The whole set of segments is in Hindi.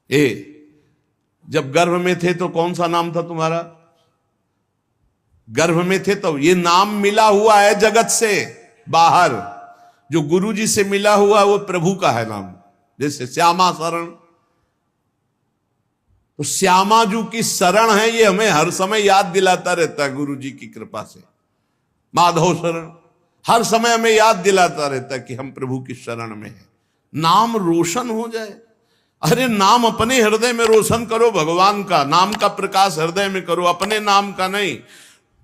ए, जब गर्भ में थे तो कौन सा नाम था तुम्हारा? गर्भ में थे तो ये नाम मिला हुआ है जगत से बाहर। जो गुरु जी से मिला हुआ वो प्रभु का है नाम। जैसे श्यामा शरण, तो श्यामा जी की शरण है, ये हमें हर समय याद दिलाता रहता है गुरु जी की कृपा से। माधव शरण हर समय हमें याद दिलाता रहता है कि हम प्रभु की शरण में हैं। नाम रोशन हो जाए। अरे नाम अपने हृदय में रोशन करो, भगवान का नाम का प्रकाश हृदय में करो, अपने नाम का नहीं।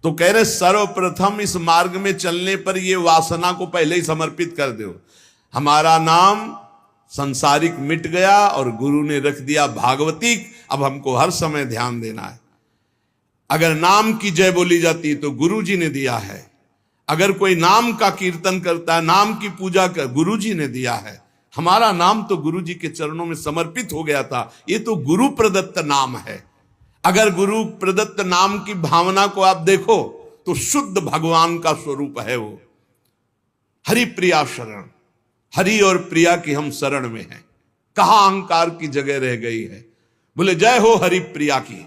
तो कह रहे सर्वप्रथम इस मार्ग में चलने पर ये वासना को पहले ही समर्पित कर दो। हमारा नाम संसारिक मिट गया और गुरु ने रख दिया भागवतिक। अब हमको हर समय ध्यान देना है। अगर नाम की जय बोली जाती है तो गुरु जी ने दिया है। अगर कोई नाम का कीर्तन करता है, नाम की पूजा कर, गुरु जी ने दिया है। हमारा नाम तो गुरु जी के चरणों में समर्पित हो गया था। ये तो गुरु प्रदत्त नाम है। अगर गुरु प्रदत्त नाम की भावना को आप देखो तो शुद्ध भगवान का स्वरूप है वो। हरि प्रिया शरण, हरि और प्रिया की हम शरण में हैं। कहां अहंकार की जगह रह गई है। बोले जय हो हरि प्रिया की,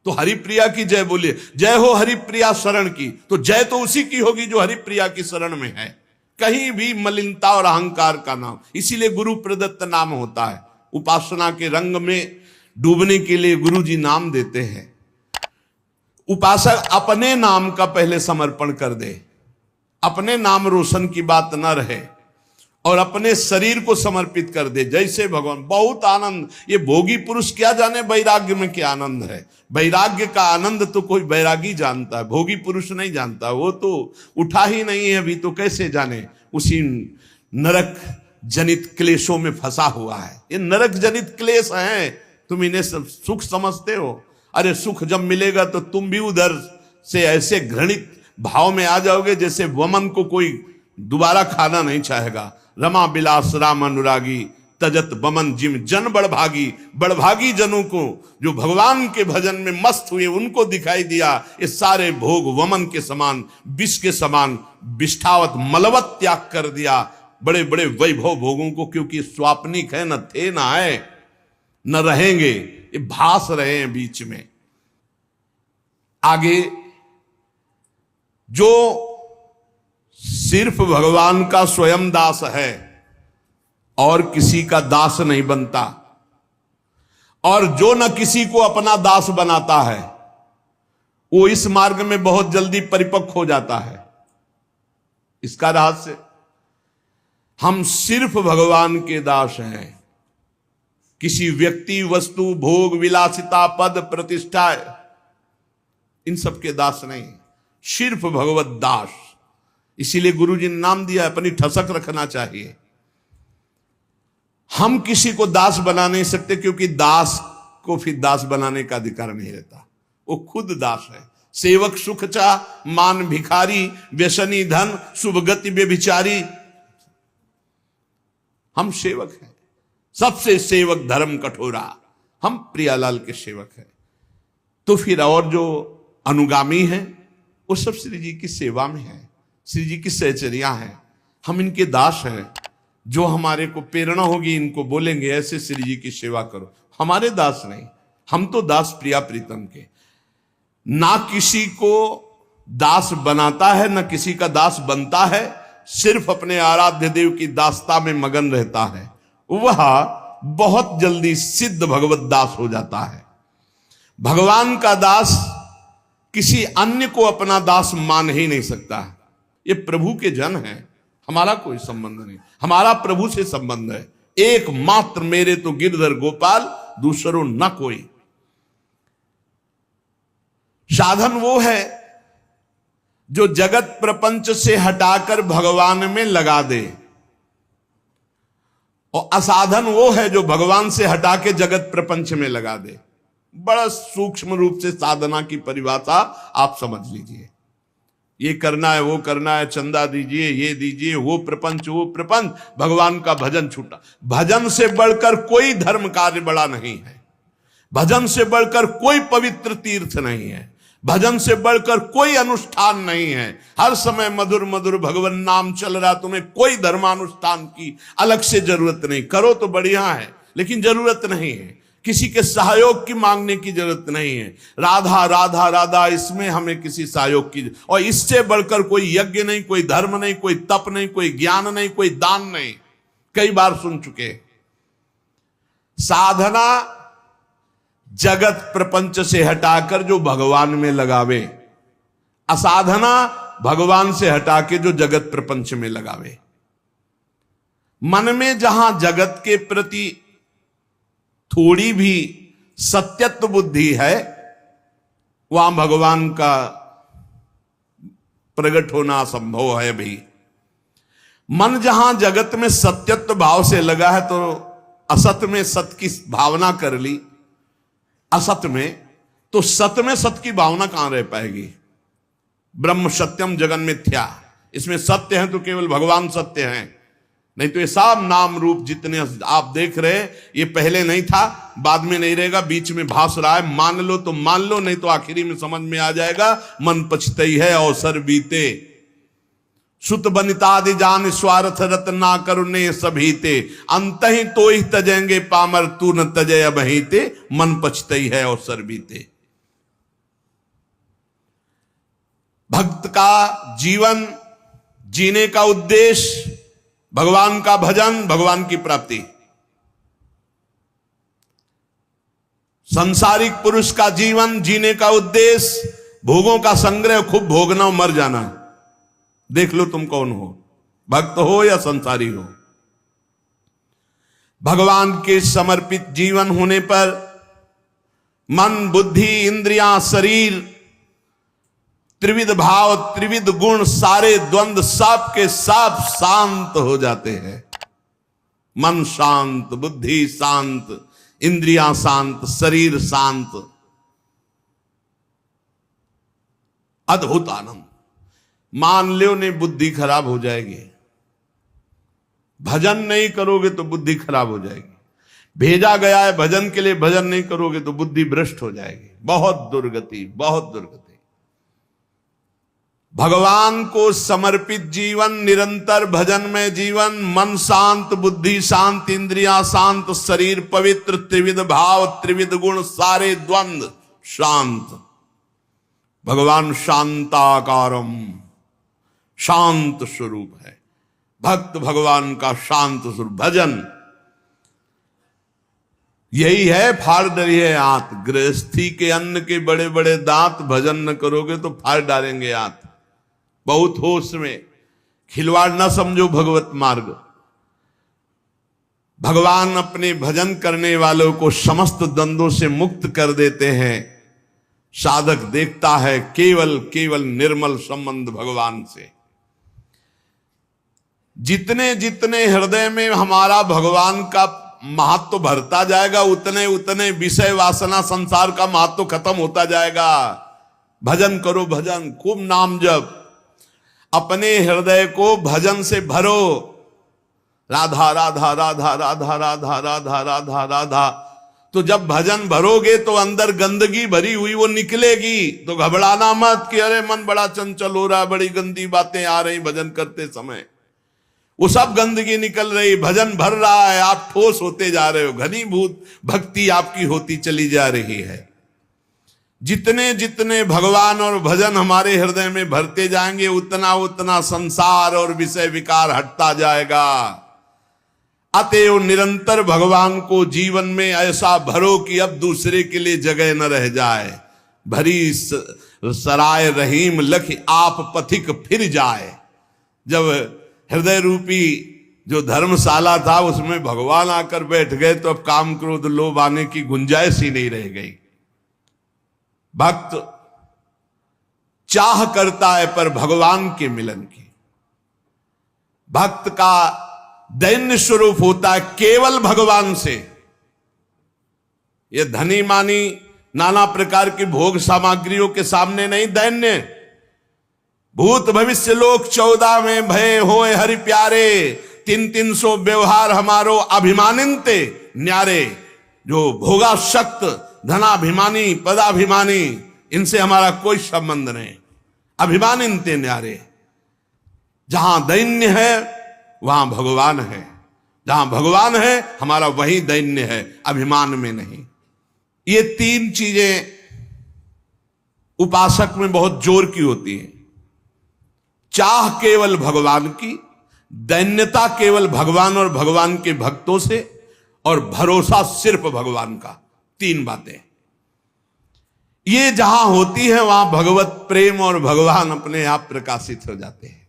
तो हरि प्रिया की जय बोलिए। जय हो हरि प्रिया शरण की, तो जय तो उसी की होगी जो हरि प्रिया की शरण में है। कहीं भी मलिनता और अहंकार का नाम, इसीलिए गुरु प्रदत्त नाम होता है। उपासना के रंग में डूबने के लिए गुरु जी नाम देते हैं। उपासक अपने नाम का पहले समर्पण कर दे, अपने नाम रोशन की बात न रहे और अपने शरीर को समर्पित कर दे। जैसे भगवान, बहुत आनंद। ये भोगी पुरुष क्या जाने वैराग्य में क्या आनंद है। वैराग्य का आनंद तो कोई वैरागी जानता है, भोगी पुरुष नहीं जानता। वो तो उठा ही नहीं है अभी, तो कैसे जाने। उसी नरक जनित क्लेशों में फंसा हुआ है। ये नरक जनित क्लेश हैं, तुम इन्हें सुख समझते हो। अरे सुख जब मिलेगा तो तुम भी उधर से ऐसे घृणित भाव में आ जाओगे जैसे वमन को कोई दोबारा खाना नहीं चाहेगा। रमा बिलास राम अनुरागी, तजत बमन जिम जन बड़भागी। बड़भागी जनों को जो भगवान के भजन में मस्त हुए उनको दिखाई दिया ये सारे भोग वमन के समान, विष के समान विष्ठावत मलवत त्याग कर दिया। बड़े बड़े वैभव भोगों को, क्योंकि स्वाप्निक है, न थे न आए न रहेंगे, ये भास रहे हैं बीच में। आगे जो सिर्फ भगवान का स्वयं दास है और किसी का दास नहीं बनता, और जो न किसी को अपना दास बनाता है, वो इस मार्ग में बहुत जल्दी परिपक्व हो जाता है। इसका रहस्य, हम सिर्फ भगवान के दास हैं। किसी व्यक्ति, वस्तु, भोग, विलासिता, पद, प्रतिष्ठा, इन सब के दास नहीं, सिर्फ भगवत दास। इसीलिए गुरु जी ने नाम दिया, अपनी ठसक रखना चाहिए। हम किसी को दास बना नहीं सकते, क्योंकि दास को फिर दास बनाने का अधिकार नहीं रहता। वो खुद दास है। सेवक सुख चा, मान भिखारी, व्यसनी धन, शुभ गति व्यभिचारी। हम सेवक हैं, सबसे सेवक धर्म कठोरा। हम प्रियालाल के सेवक हैं। तो फिर और जो अनुगामी हैं वो सब श्री जी की सेवा में है, श्री जी की सहचर्या हैं। हम इनके दास हैं। जो हमारे को प्रेरणा होगी इनको बोलेंगे ऐसे श्री जी की सेवा करो। हमारे दास नहीं, हम तो दास प्रिया प्रीतम के। ना किसी को दास बनाता है, ना किसी का दास बनता है, सिर्फ अपने आराध्य देव की दासता में मगन रहता है। वह बहुत जल्दी सिद्ध भगवत दास हो जाता है। भगवान का दास किसी अन्य को अपना दास मान ही नहीं सकता। ये प्रभु के जन हैं, हमारा कोई संबंध नहीं। हमारा प्रभु से संबंध है। एकमात्र मेरे तो गिरधर गोपाल, दूसरों न कोई। साधन वो है जो जगत प्रपंच से हटाकर भगवान में लगा दे, और असाधन वो है जो भगवान से हटा के जगत प्रपंच में लगा दे। बड़ा सूक्ष्म रूप से साधना की परिभाषा आप समझ लीजिए। ये करना है, वो करना है, चंदा दीजिए, ये दीजिए, वो प्रपंच, वो प्रपंच, भगवान का भजन छूटा। भजन से बढ़कर कोई धर्म कार्य बड़ा नहीं है। भजन से बढ़कर कोई पवित्र तीर्थ नहीं है। भजन से बढ़कर कोई अनुष्ठान नहीं है। हर समय मधुर मधुर भगवान नाम चल रहा, तुम्हें कोई धर्मानुष्ठान की अलग से जरूरत नहीं। करो तो बढ़िया है, लेकिन जरूरत नहीं है, किसी के सहयोग की मांगने की जरूरत नहीं है। राधा राधा राधा, इसमें हमें किसी सहयोग की, और इससे बढ़कर कोई यज्ञ नहीं, कोई धर्म नहीं, कोई तप नहीं, कोई ज्ञान नहीं, कोई दान नहीं। कई बार सुन चुके। साधना जगत प्रपंच से हटाकर जो भगवान में लगावे, असाधना भगवान से हटा के जो जगत प्रपंच में लगावे। मन में जहां जगत के प्रति थोड़ी भी सत्यत्व बुद्धि है, वहां भगवान का प्रकट होना असंभव है भी। मन जहां जगत में सत्यत्व भाव से लगा है, तो असत में सत की भावना कर ली, असत में, तो सत में सत की भावना कहां रह पाएगी। ब्रह्म सत्यम जगन मिथ्या, इसमें सत्य है तो केवल भगवान सत्य है, नहीं तो ये सब नाम रूप जितने आप देख रहे हैं, ये पहले नहीं था, बाद में नहीं रहेगा, बीच में भास रहा है। मान लो तो मान लो, नहीं तो आखिरी में समझ में आ जाएगा। मन पछतई है अवसर बीते, सुत बनितादि जान स्वार्थ रत्ना करुणे सभीते, अंत ही तो ही तजेंगे पामर तू न तजय अबहीते, मन पछतई है अवसर बीते। भक्त का जीवन जीने का उद्देश्य भगवान का भजन, भगवान की प्राप्ति। सांसारिक पुरुष का जीवन जीने का उद्देश्य भोगों का संग्रह, खूब भोगना, मर जाना। देख लो तुम कौन हो, भक्त हो या संसारी हो। भगवान के समर्पित जीवन होने पर मन, बुद्धि, इंद्रियां, शरीर, त्रिविध भाव, त्रिविध गुण, सारे द्वंद्व सब के सब शांत हो जाते हैं। मन शांत, बुद्धि शांत, इंद्रियां शांत, शरीर शांत, अद्भुत आनंद। मान लो नहीं, बुद्धि खराब हो जाएगी। भजन नहीं करोगे तो बुद्धि खराब हो जाएगी। भेजा गया है भजन के लिए, भजन नहीं करोगे तो बुद्धि भ्रष्ट हो जाएगी। बहुत दुर्गति, बहुत दुर्गति। भगवान को समर्पित जीवन, निरंतर भजन में जीवन, मन शांत, बुद्धि शांत, इंद्रियां शांत, शरीर पवित्र, त्रिविध भाव, त्रिविध गुण, सारे द्वंद्व शांत। भगवान शांताकारम, शांत स्वरूप है। भक्त भगवान का शांत स्वरूप। भजन यही है, फाड़ डरी है आंत। गृहस्थी के अन्न के बड़े बड़े दांत, भजन न करोगे तो फाड़ डालेंगे आंत। बहुत होश में, खिलवाड़ न समझो भगवत मार्ग। भगवान अपने भजन करने वालों को समस्त द्वंद्वों से मुक्त कर देते हैं। साधक देखता है केवल केवल निर्मल संबंध भगवान से। जितने जितने हृदय में हमारा भगवान का महत्व भरता जाएगा, उतने उतने विषय वासना संसार का महत्व खत्म होता जाएगा। भजन करो, भजन, खूब नाम जप, अपने हृदय को भजन से भरो। राधा राधा राधा राधा राधा राधा राधा राधा। तो जब भजन भरोगे तो अंदर गंदगी भरी हुई वो निकलेगी। तो घबराना मत कि अरे मन बड़ा चंचल हो रहा है, बड़ी गंदी बातें आ रही भजन करते समय। वो सब गंदगी निकल रही, भजन भर रहा है, आप ठोस होते जा रहे हो, घनीभूत भक्ति आपकी होती चली जा रही है। जितने जितने भगवान और भजन हमारे हृदय में भरते जाएंगे, उतना उतना संसार और विषय विकार हटता जाएगा। अतएव निरंतर भगवान को जीवन में ऐसा भरो कि अब दूसरे के लिए जगह न रह जाए। भरी सराय रहीम लख आप पथिक फिर जाए। जब हृदय रूपी जो धर्मशाला था उसमें भगवान आकर बैठ गए तो अब काम क्रोध लोभ आने की गुंजाइश ही नहीं रह गई। भक्त चाह करता है पर भगवान के मिलन की। भक्त का दैन्य स्वरूप होता है केवल भगवान से। ये धनी मानी नाना प्रकार की भोग सामग्रियों के सामने नहीं दैन्य। भूत भविष्य लोक 14 में भय होए हरि प्यारे, 300 व्यवहार हमारो अभिमानिनते न्यारे। जो भोगाशक्त, धनाभिमानी, पदाभिमानी, इनसे हमारा कोई संबंध नहीं। अभिमानिनते न्यारे। जहां दैन्य है वहां भगवान है, जहां भगवान है हमारा वही दैन्य है, अभिमान में नहीं। ये तीन चीजें उपासक में बहुत जोर की होती है। चाह केवल भगवान की, दैन्यता केवल भगवान और भगवान के भक्तों से, और भरोसा सिर्फ भगवान का। तीन बातें ये जहां होती है वहां भगवत प्रेम और भगवान अपने आप प्रकाशित हो जाते हैं।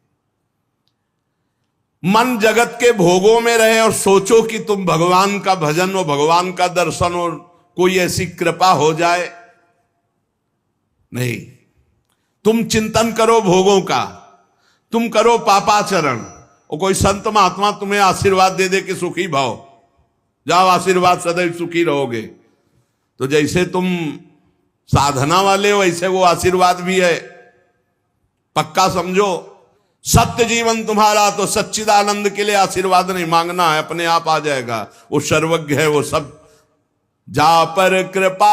मन जगत के भोगों में रहे और सोचो कि तुम भगवान का भजन और भगवान का दर्शन और कोई ऐसी कृपा हो जाए, नहीं। तुम चिंतन करो भोगों का, तुम करो पापाचरण, और कोई संत महात्मा तुम्हें आशीर्वाद दे दे कि सुखी भाव, जाओ आशीर्वाद सदैव सुखी रहोगे, तो जैसे तुम साधना वाले हो वैसे वो आशीर्वाद भी है, पक्का समझो। सत्य जीवन तुम्हारा, तो सच्चिदानंद के लिए आशीर्वाद नहीं मांगना है, अपने आप आ जाएगा। वो सर्वज्ञ है, वो सब। जा पर कृपा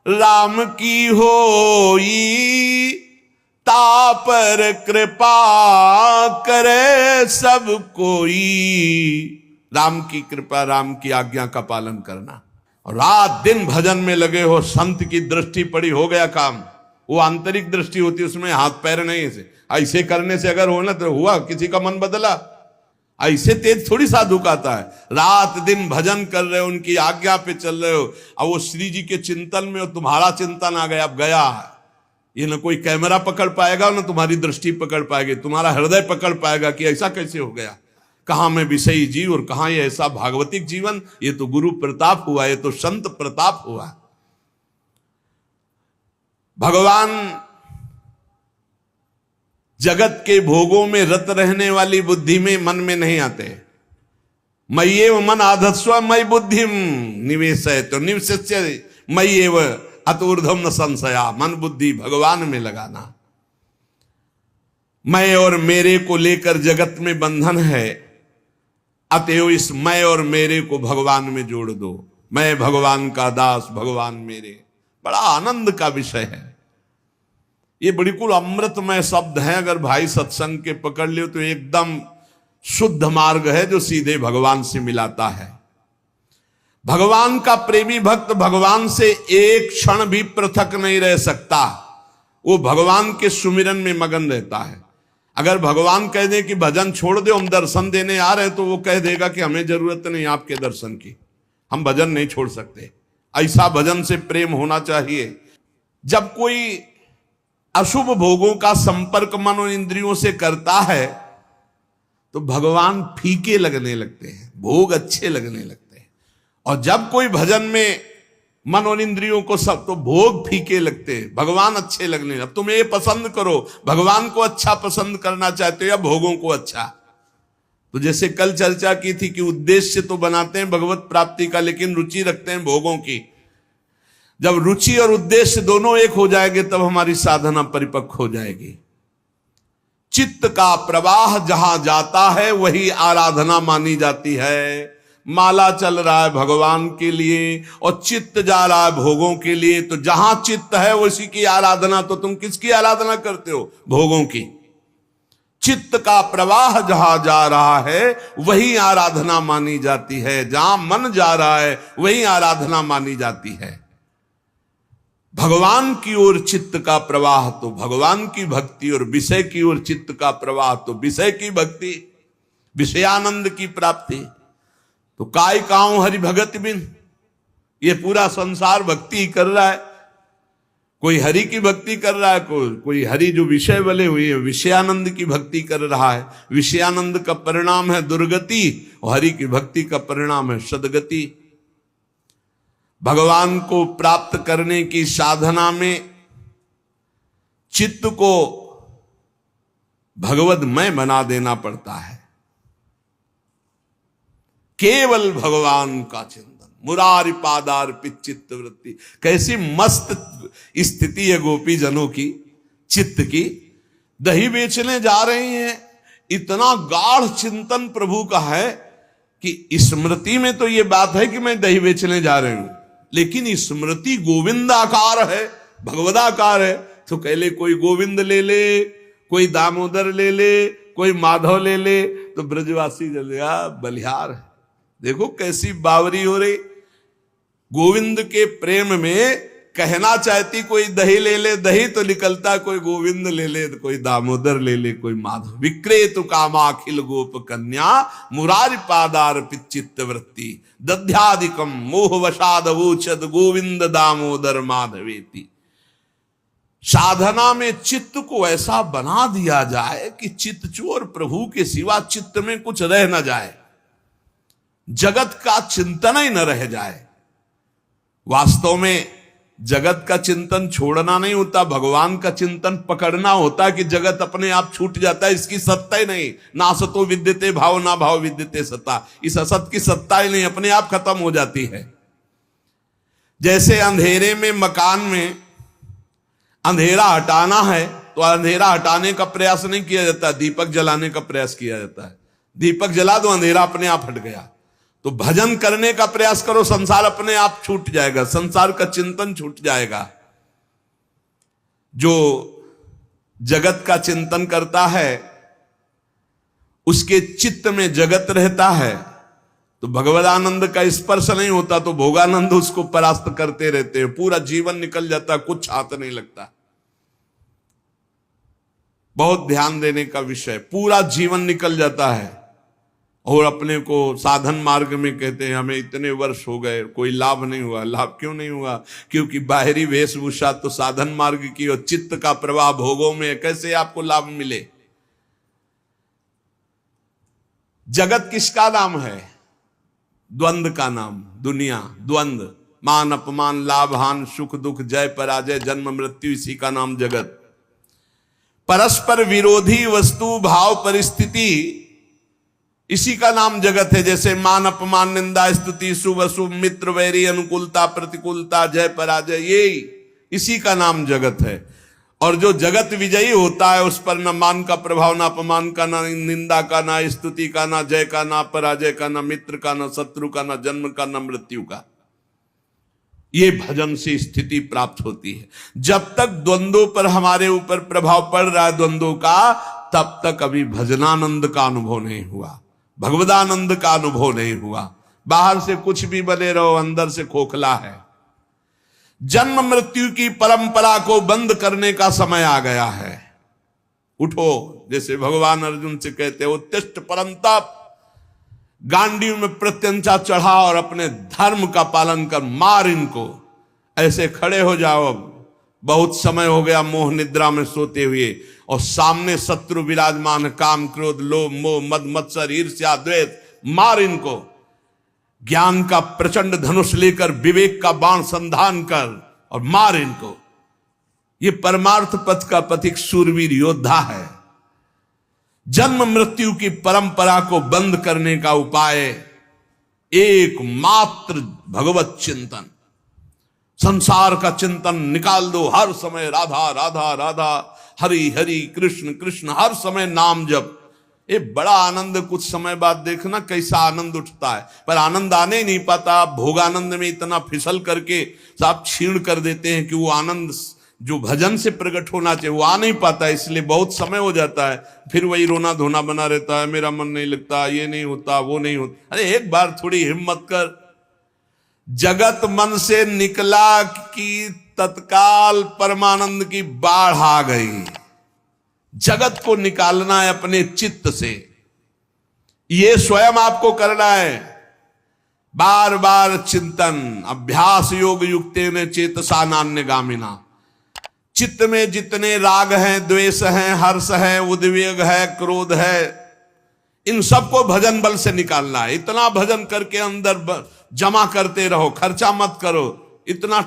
राम की होई, ता पर कृपा करे सब कोई। राम की कृपा, राम की आज्ञा का पालन करना, और रात दिन भजन में लगे हो। संत की दृष्टि पड़ी, हो गया काम। वो आंतरिक दृष्टि होती है, उसमें हाथ पैर नहीं। ऐसे करने से अगर हो ना तो हुआ, किसी का मन बदला। ऐसे तेज थोड़ी साधु का आता है। रात दिन भजन कर रहे हो, उनकी आज्ञा पे चल रहे हो, अब वो श्री जी के चिंतन में हो, तुम्हारा चिंतन आ गया, अब गया। ये ना कोई कैमरा पकड़ पाएगा, ना तुम्हारी दृष्टि पकड़ पाएगी, तुम्हारा हृदय पकड़ पाएगा कि ऐसा कैसे हो गया। कहां में विषयी जीव और कहां ये ऐसा भागवतिक जीवन। ये तो गुरु प्रताप हुआ, ये तो संत प्रताप हुआ। भगवान जगत के भोगों में रत रहने वाली बुद्धि में, मन में नहीं आते। मय्येव मन आधत्स्व मयि बुद्धिम निवेशय, तो निवस्य मय्येव अतुर्धम न संशया। मन बुद्धि भगवान में लगाना। मैं और मेरे को लेकर जगत में बंधन है, अतएव इस मैं और मेरे को भगवान में जोड़ दो। मैं भगवान का दास, भगवान मेरे। बड़ा आनंद का विषय है ये, बिल्कुल अमृतमय शब्द है। अगर भाई सत्संग के पकड़ लियो तो एकदम शुद्ध मार्ग है जो सीधे भगवान से मिलाता है। भगवान का प्रेमी भक्त भगवान से एक क्षण भी पृथक नहीं रह सकता। वो भगवान के सुमिरन में मगन रहता है। अगर भगवान कह दे कि भजन छोड़ दो, हम दर्शन देने आ रहे हैं, तो वो कह देगा कि हमें जरूरत नहीं आपके दर्शन की, हम भजन नहीं छोड़ सकते। ऐसा भजन से प्रेम होना चाहिए। जब कोई अशुभ भोगों का संपर्क मन और इंद्रियों से करता है तो भगवान फीके लगने लगते हैं, भोग अच्छे लगने लगते हैं। और जब कोई भजन में मन और इंद्रियों को सब, तो भोग फीके लगते हैं, भगवान अच्छे लगने लगते। तुम ये पसंद करो, भगवान को अच्छा पसंद करना चाहते हो या भोगों को अच्छा। तो जैसे कल चर्चा की थी कि उद्देश्य तो बनाते हैं भगवत प्राप्ति का, लेकिन रुचि रखते हैं भोगों की। जब रुचि और उद्देश्य दोनों एक हो जाएंगे तब हमारी साधना परिपक्व हो जाएगी। चित्त का प्रवाह जहां जाता है वही आराधना मानी जाती है। माला चल रहा है भगवान के लिए और चित्त जा रहा है भोगों के लिए, तो जहां चित्त है उसी की आराधना। तो तुम किसकी आराधना करते हो? भोगों की। चित्त का प्रवाह जहां जा रहा है वही आराधना मानी जाती है। जहां मन जा रहा है वही आराधना मानी जाती है। भगवान की ओर चित्त का प्रवाह तो भगवान की भक्ति, और विषय की ओर चित्त का प्रवाह तो विषय की भक्ति, विषयानंद की प्राप्ति। तो काय काऊं हरि भगत बिन, ये पूरा संसार भक्ति कर रहा है। कोई हरि की भक्ति कर रहा है, कोई हरि जो विषय वाले हुए है विषयानंद की भक्ति कर रहा है। विषयानंद का परिणाम है दुर्गति और हरि की भक्ति का परिणाम है सदगति। भगवान को प्राप्त करने की साधना में चित्त को भगवदमय बना देना पड़ता है। केवल भगवान का चिंतन, मुरारी पादार्पित चित्त वृत्ति। कैसी मस्त स्थिति है गोपी जनों की चित्त की। दही बेचने जा रहे हैं, इतना गाढ़ चिंतन प्रभु का है कि स्मृति में तो ये बात है कि मैं दही बेचने जा रही हूं, लेकिन स्मृति गोविंदाकार है, भगवदाकार है। तो कह ले कोई गोविंद ले ले, कोई दामोदर ले ले, कोई माधव ले ले, तो ब्रजवासी जलेगा बलिहार है। देखो कैसी बावरी हो रही। गोविंद के प्रेम में कहना चाहती कोई दही ले ले दही तो निकलता कोई गोविंद ले ले, तो कोई दामोदर ले ले, कोई माधव। विक्रेतु कामाखिल गोप कन्या मुरारी पादार्पित चित्त वृत्ति दध्यादिकम मोहवशादवोचद गोविंद दामोदर माधवेति। साधना में चित्त को ऐसा बना दिया जाए कि चित्तचोर प्रभु के सिवा चित्त में कुछ रह न जाए, जगत का चिंतन ही न रह जाए। वास्तव में जगत का चिंतन छोड़ना नहीं होता, भगवान का चिंतन पकड़ना होता कि जगत अपने आप छूट जाता है, इसकी सत्ता ही नहीं। ना सतो विद्यते भाव ना भाव विद्यते सत्ता, इस असत की सत्ता ही नहीं, अपने आप खत्म हो जाती है। जैसे अंधेरे में मकान में अंधेरा हटाना है तो अंधेरा हटाने का प्रयास नहीं किया जाता, दीपक जलाने का प्रयास किया जाता है। दीपक जला दो, अंधेरा अपने आप हट गया। तो भजन करने का प्रयास करो, संसार अपने आप छूट जाएगा, संसार का चिंतन छूट जाएगा। जो जगत का चिंतन करता है उसके चित्त में जगत रहता है, तो भगवदानंद का स्पर्श नहीं होता तो भोगानंद उसको परास्त करते रहते हैं। पूरा जीवन निकल जाता, कुछ हाथ नहीं लगता। बहुत ध्यान देने का विषय, पूरा जीवन निकल जाता है और अपने को साधन मार्ग में कहते हैं हमें इतने वर्ष हो गए, कोई लाभ नहीं हुआ। लाभ क्यों नहीं हुआ? क्योंकि बाहरी वेशभूषा तो साधन मार्ग की और चित्त का प्रवाह भोगों में, कैसे आपको लाभ मिले? जगत किसका नाम है? द्वंद का नाम, दुनिया। द्वंद, मान अपमान, लाभ हान, सुख दुख, जय पराजय, जन्म मृत्यु, इसी का नाम जगत। परस्पर विरोधी वस्तु भाव परिस्थिति, इसी का नाम जगत है। जैसे मान अपमान, निंदा स्तुति, शुभ अशुभ, मित्र वैरी, अनुकूलता प्रतिकूलता, जय पराजय, ये इसी का नाम जगत है। और जो जगत विजयी होता है उस पर न मान का प्रभाव, ना अपमान का, ना निंदा का, ना स्तुति का, ना जय का, ना पराजय का, ना मित्र का, ना शत्रु का, ना जन्म का, ना मृत्यु का। ये भजन से स्थिति प्राप्त होती है। जब तक द्वंद्वों पर हमारे ऊपर प्रभाव पड़ रहा है द्वंद्वों का, तब तक अभी भजनानंद का अनुभव नहीं हुआ, भगवदानंद का अनुभव नहीं हुआ। बाहर से कुछ भी बने रहो, अंदर से खोखला है। जन्म मृत्यु की परंपरा को बंद करने का समय आ गया है। उठो, जैसे भगवान अर्जुन से कहते हो उत्तिष्ठ परंतप, गांडीव में प्रत्यंचा चढ़ा और अपने धर्म का पालन कर, मार इनको। ऐसे खड़े हो जाओ, बहुत समय हो गया मोह निद्रा में सोते हुए और सामने शत्रु विराजमान, काम क्रोध लोभ मोह मद मत्सर ईर्ष्या द्वेष, मार इनको। ज्ञान का प्रचंड धनुष लेकर विवेक का बाण संधान कर और मार इनको। ये परमार्थ पथ का पथिक शूरवीर योद्धा है। जन्म मृत्यु की परंपरा को बंद करने का उपाय एकमात्र भगवत चिंतन, संसार का चिंतन निकाल दो। हर समय राधा राधा राधा, हरि हरि कृष्ण कृष्ण, हर समय नाम जप। ये बड़ा आनंद, कुछ समय बाद देखना कैसा आनंद उठता है। पर आनंद आने ही नहीं पाता। आप भोगानंद में इतना फिसल करके आप क्षीण कर देते हैं कि वो आनंद जो भजन से प्रकट होना चाहिए वो आ नहीं पाता, इसलिए बहुत समय हो जाता है। फिर वही रोना धोना बना रहता है, मेरा मन नहीं लगता, ये नहीं होता, वो नहीं होता। अरे एक बार थोड़ी हिम्मत कर। जगत मन से निकला कि तत्काल परमानंद की बाढ़ आ गई। जगत को निकालना है अपने चित्त से, ये स्वयं आपको करना है। बार बार चिंतन, अभ्यास योग युक्तेन चेतसा नान्यगामिना। चित्त में जितने राग हैं, द्वेष हैं, हर्ष है, उद्वेग है, क्रोध है, इन सबको भजन बल से निकालना है। इतना भजन करके अंदर जमा करते रहो, खर्चा मत करो। इतना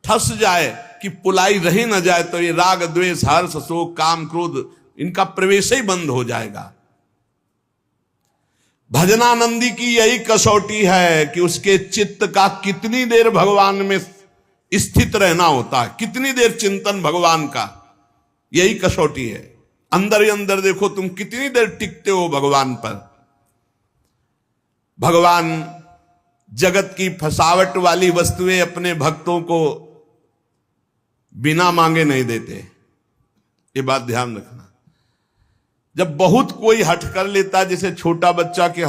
ठस जाए कि पुलाई रही न जाए तो ये राग द्वेष हर्ष शोक काम क्रोध, इनका प्रवेश ही बंद हो जाएगा। भजनानंदी की यही कसौटी है कि उसके चित्त का कितनी देर भगवान में स्थित रहना होता है, कितनी देर चिंतन भगवान का, यही कसौटी है। अंदर ही अंदर देखो तुम कितनी देर टिकते हो भगवान पर। भगवान जगत की फसावट वाली वस्तुएं अपने भक्तों को बिना मांगे नहीं देते, ये बात ध्यान रखना। जब बहुत कोई हट कर लेता, जैसे छोटा बच्चा के